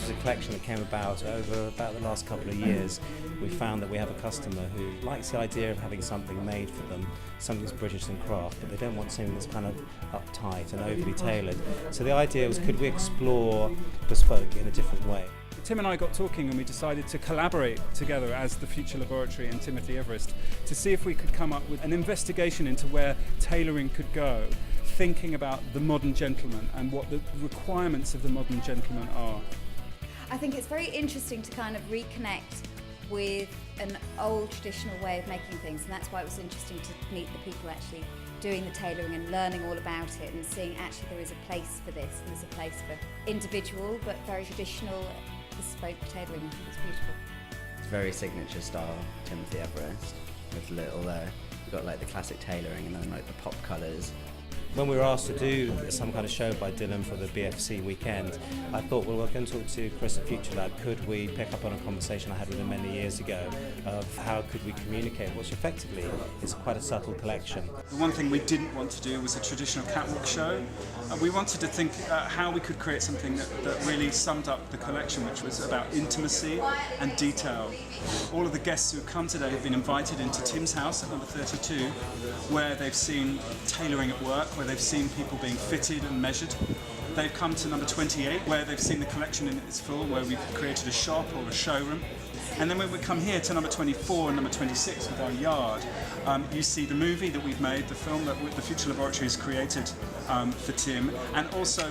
was a collection that came about over about the last couple of years. We found that we have a customer who likes the idea of having something made for them, something that's British in craft, but they don't want something that's kind of uptight and overly tailored. So the idea was, could we explore bespoke in a different way? Tim and I got talking and we decided to collaborate together as the Future Laboratory and Timothy Everest to see if we could come up with an investigation into where tailoring could go, thinking about the modern gentleman and what the requirements of the modern gentleman are. I think it's very interesting to kind of reconnect with an old traditional way of making things, and that's why it was interesting to meet the people actually doing the tailoring and learning all about it and seeing actually there is a place for this, and there's a place for individual but very traditional bespoke tailoring. I think it's beautiful. It's very signature style, Timothy Everest, with little, we've got like the classic tailoring and then like the pop colours. When we were asked to do some kind of show by Dylan for the BFC weekend, I thought, well, we're going to talk to Chris at Future Lab. Could we pick up on a conversation I had with him many years ago of how could we communicate, which effectively is quite a subtle collection. The one thing we didn't want to do was a traditional catwalk show. We wanted to think how we could create something that really summed up the collection, which was about intimacy and detail. All of the guests who have come today have been invited into Tim's house at number 32, where they've seen tailoring at work, where they've seen people being fitted and measured. They've come to number 28, where they've seen the collection in its full, where we've created a shop or a showroom. And then when we come here to number 24 and number 26 with our yard, you see the movie that we've made, the film that the Future Laboratory has created for Tim, and also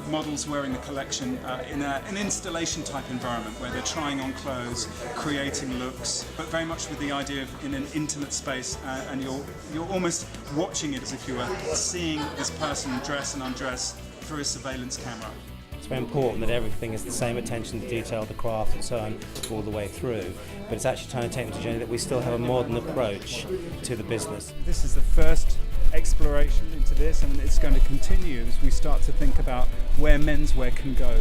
models wearing the collection in an installation type environment where they're trying on clothes, creating looks, but very much with the idea of in an intimate space, and you're almost watching it as if you were seeing this person dress and undress through a surveillance camera. It's very important that everything is the same attention to detail, the craft and so on, all the way through. But it's actually trying to take them to a journey that we still have a modern approach to the business. This is the first exploration into this, and it's going to continue as we start to think about where menswear can go.